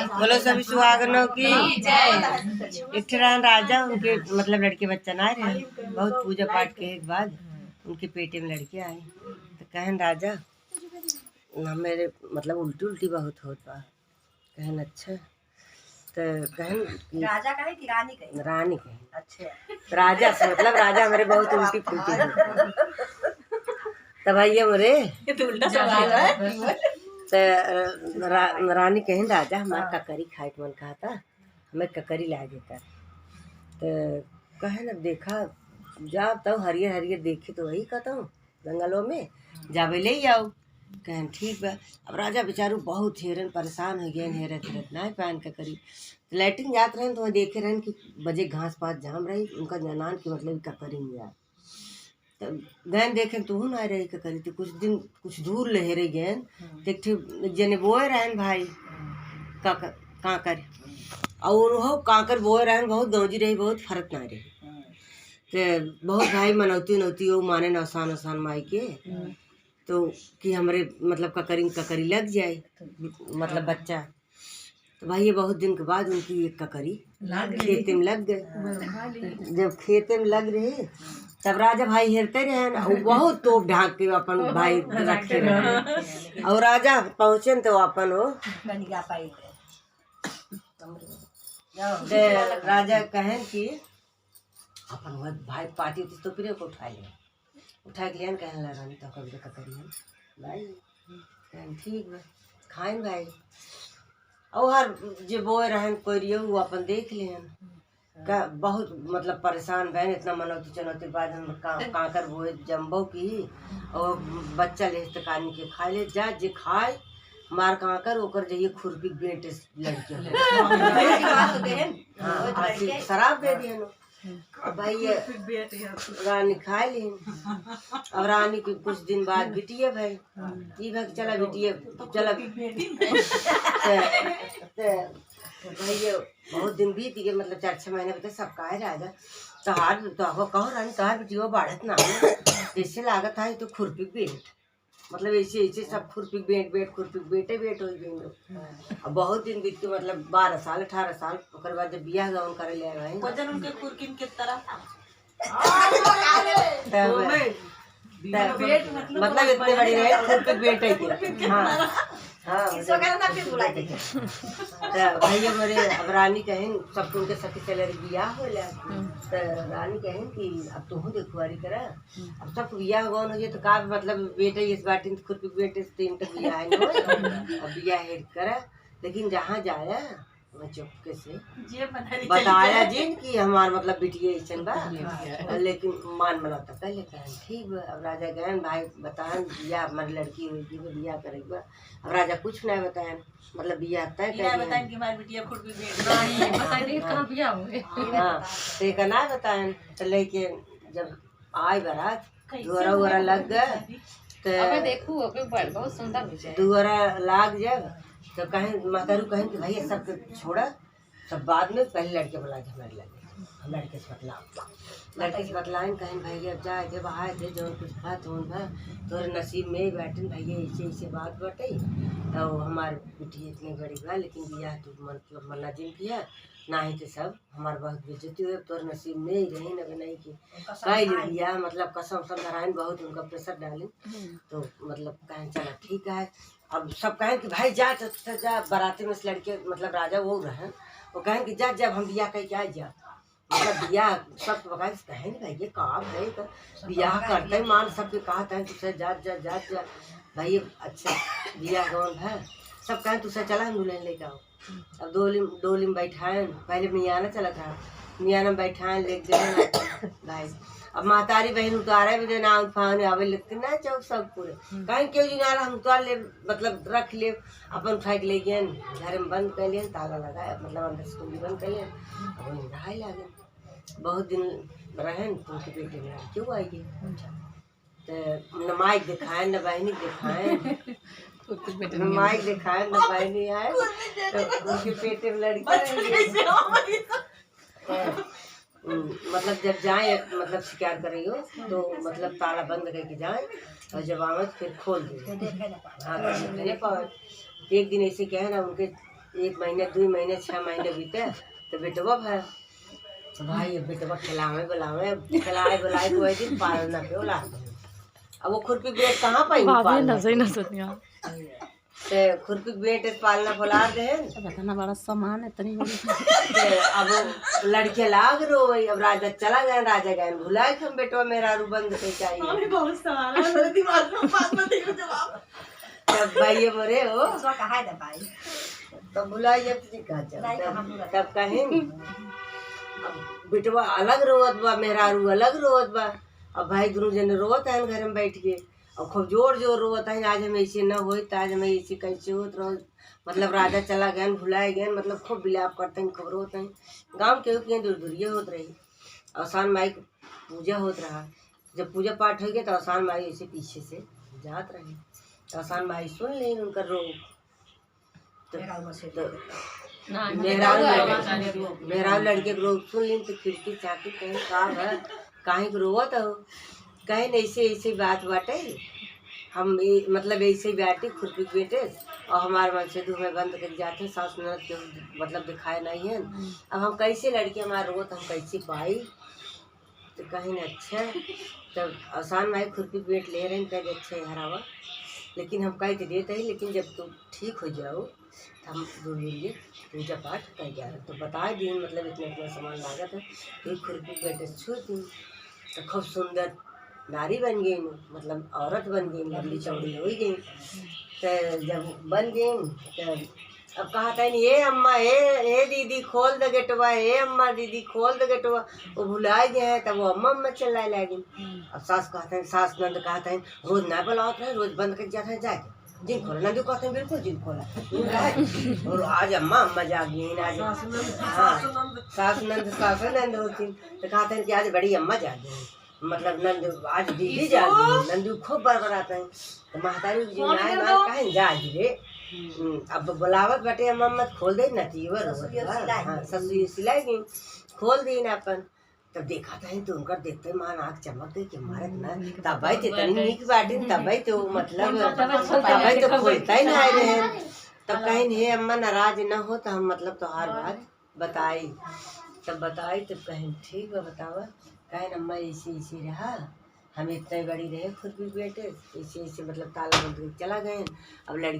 बोलो सभी सुहागनों की इठरान राजा उनके मतलब लड़के बच्चा ना रहे, बहुत पूजा पाठ के बाद उनके पेटे में लड़के आए तो कहन राजा मेरे मतलब उल्टी उल्टी बहुत होता। कहन अच्छा तो कहन राजा कहे कि रानी कहे? रानी कहे। अच्छा राजा से मतलब राजा हमारे बहुत उल्टी फुल्टी होता। तब आइए मोरे उल्टा सवाल है। तो रानी कहें राजा हमारा ककरी खाए के मन कहा था, हमें ककरी ला देता। तो कहे न देखा जा तब हरियर हरियर देखे तो वही कहता हूँ जंगलों में जावे ले आओ। कहन ठीक बा। अब राजा बेचारू बहुत हेरन परेशान हो गए, हेरत हेरत ना पान ककरी तो लैट्रिन जात रहे तो वहाँ देखे रहन कि बजे घास पात जाम रही उनका जनान की मतलब ककरी में जाए। तो गैन देखे तू ना रही ककरी तो कुछ दिन कुछ दूर ले रही गैन देख जने बोए रहन भाई काकर और हो काकर बोए रहन बहुत गौजी रही बहुत फर्क ना रही तो बहुत भाई मनौती नौती वो माने नौसान वसान माई के तो कि हमारे मतलब ककरी ककरी लग जाए मतलब बच्चा। तो भाई ये बहुत दिन के बाद उनकी एक ककरी खेते में लग गए। जब खेते में लग रहे तब राजा भाई हेरते रहे ना बहुत तोप ढाक के अपन भाई रखे रहे और राजा पहुँचे तो अपन हो राजा कहें कि अपन भाई पार्टी होती तो फिर उठा के लिया कहने लगा रानी तो कभी ककरी भाई कहन ठीक बा खाएं भाई और हर जो बोए रहन कोई रियो वो अपन देख लियन का बहुत मतलब परेशान बहन इतना मनौती चुनौती बाद हम काकर बोए जम्बो की और बच्चा ले तकानी के खाए ले जा जे खाए मार काकर ओकर जाइए खुरपी बेटे लड़के शराब दे दिए भाई ये रानी खाए ली। अब रानी के कुछ दिन बाद बिटिया भाई ये भाई चला बिटिया चला भाई ये बहुत दिन बीत गए मतलब 4-6 महीने बता सब कहे राजा तहार तो कहो रानी तहार बिटिया बढ़त ना जैसे लागत है तो खुरपी बेट मतलब ऐसे ऐसे सब खुरपी बेट खुरपी बेटे बेट हो गई। अब बहुत दिन बीत के मतलब 12 साल 18 साल ओकर बाद जब बियाह गवन करे ले आए वजन उनके खुरकिन के तरह मतलब इतने बड़ी रहे खुरपी बेटे के। हाँ हाँ भैया मेरे अब रानी कहें सबको उनके सखी चले बियाह हो तो रानी कहें कि अब तुम देखुआरी करा अब सब बियाह गौन हो जाए तो का मतलब बेटे इस बाटी खुरपी बेटे तीन तक बियाह अब बियाह हेड करा लेकिन जहाँ जाया मैं चुपके से बताया जिन कि हमार मतलब बिटिया ऐसा बा लेकिन मान मनाता पहले कहन ठीक बा। अब राजा गए भाई बताएं बिया हमारी लड़की हुई कि बिया करेगा। अब राजा कुछ नहीं बताएं मतलब बिया तय बताएं कि हमारी बिटिया खुद हाँ तो ना बताएं तो लेके जब आए बारात दुआरा उरा लग गए तो दुआरा लाग जब तो कहें मातारू कहें कि भैया सब छोड़ा सब बाद में पहले लड़के बुला के हमारे लगे हम लड़के से बतलाएं कहें भैया जाए थे बाहर थे जो कुछ बात हो तोरे नसीब में ही बैठे भैया ऐसे ऐसे बात बटे तो हमारे बेटी इतनी बड़ी बा लेकिन बिया तू मतलब मना जिन किया ना ही तो सब हमारे बहुत बेइज्जती हुई तोर नसीब में ही रही न नहीं की कई बिया मतलब कसम सब नारायण बहुत उनका प्रेशर डाले तो मतलब कहें चला ठीक है। अब सब कहें कि भाई जा जा बाराती में से लड़के मतलब राजा वो रहे वो कहें कि जा जब हम बिया कह क्या जा मतलब बिया सब बकाय कहें भाई ये काम है तो बियाह करते मान सबके कहा था तुझसे जा जा जा जा भाई अच्छा बिया गौन है सब कहें तुझसे चला हम दुल्हन लेके आओ। अब डोली में बैठाएं पहले मियाना चला था मियाना में बैठाएं ले गए भाई अब मातारी बहन उतारे भी देना फान आवे लगते ना चौक सब पूरे कहीं क्यों जी नाला हम उतार ले मतलब रख ले अपन उठा के ले गए घर में बंद कर लिए ताला लगाया मतलब अंदर से कुंडी बंद कर लिए अब नहाए लगे बहुत दिन रहे तो उनके बेटे में क्यों आएगी तो न माइक दिखाए न बहनी दिखाए न माइक दिखाए न बहनी आए तो उनके पेटे में लड़की मतलब जब जाए मतलब शिकार कर रही हो तो मतलब ताला बंद करके जाए और जब आवे फिर खोल दे। हाँ एक दिन ऐसे कहे ना उनके 1 महीने 2 महीने 6 महीने बीते तो बेटवा भाई तो भाई अब बेटवा खिलावे बुलावे खिलाए बुलाए कोई दिन पालना पे ला अब वो खुरपी बेट कहाँ पाएंगे पालना ते खुरपी बेट पालना बुला दे इतना बड़ा सामान है इतनी बड़ी अब लड़के लाग रो अब राजा चला गए राजा गए भुलाए हम बेटवा मेरा रू बंद पे चाहिए बहुत सवाल है मेरे दिमाग में बात मत देखो जवाब तब भाई मरे हो कहा है भाई तब बुलाइए तब कहें अब बेटवा अलग रोवत बा मेरा रू अलग रोवत बा अब भाई दोनों जन रोवत है घर में बैठ के और खूब जोर जोर रोवत है आज हम ऐसे न हो आज हम ऐसे कैसे होत रहो मतलब राजा चला गए भुलाए गए मतलब खूब बिलाप करते हैं खूब रोते हैं गाँव के दूर दूरिये होत रही आसान माई पूजा होत रहा जब पूजा पाठ हो गया तो आसान माई ऐसे पीछे से जात रही तो आसान माई सुन लें उनका रो मेहराब लड़के के रोग सुन ली तो खिड़की चाकी कहीं का है कहीं के रोवत हो कहीं ऐसे ऐसे बात बाटे हम मतलब ऐसे बाटे खुरपी बेटे और हमारे मन से धुएं बंद कर जाते सास ननद के मतलब दिखाए नहीं है अब हम कैसे लड़के हमारे रोत हम कैसे पाई तो कहीं न अच्छा तब आसान माई खुरपी बेट ले रहे हैं कहीं अच्छा हरावा लेकिन हम कहीं तो देते ही लेकिन जब तुम ठीक हो जाओ तो हम दूर पूजा पाठ कर जा रहे तो बता दिन मतलब इतना इतना सामान लागत है एक खुरपी बेटे छू दी तो खूब सुंदर नारी बन गई मतलब औरत बन गई लंबी चौड़ी हो गई तो जब बन गई तो अब कहा था ये अम्मा ए दीदी खोल दे गेटवा ए अम्मा दीदी खोल दे गेटवा वो भुलाए गए हैं तब वो अम्मा अम्मा चिल्लाए लगी अब सास कहते हैं सास नंद कहते हैं रोज ना बुलाते हैं रोज बंद कर जाते हैं जाके जिन खोला नंदू कहते हैं बिल्कुल जिन खोला और आज अम्मा अम्मा जागी आज हाँ सास नंद होती तो कहते हैं कि आज बड़ी अम्मा जागी मतलब नंदू आज दीदी जागी नंदू खूब बरबराते हैं तो महतारी जी कहें जागी रे अब बुलावत बटे अम्मा मत खोल दे ना तीवर ससुर सिलाई गई खोल दी ना अपन तब देखा था तो उनका देखते मान आँख चमक गई कि मारत ना तब भाई तो इतनी नीक बाटी तब भाई तो मतलब तब भाई तो खोलता ही ना रहे तब कहीं हे अम्मा नाराज न हो तो हम मतलब तोहार बात बताई तब बताई तब कहीं ठीक है बतावा कहें अम्मा ऐसे ऐसे रहा हम इतने बड़ी रहे खुद भी बेटे ऐसे ऐसे मतलब ताला बंद चला गए अब लड़की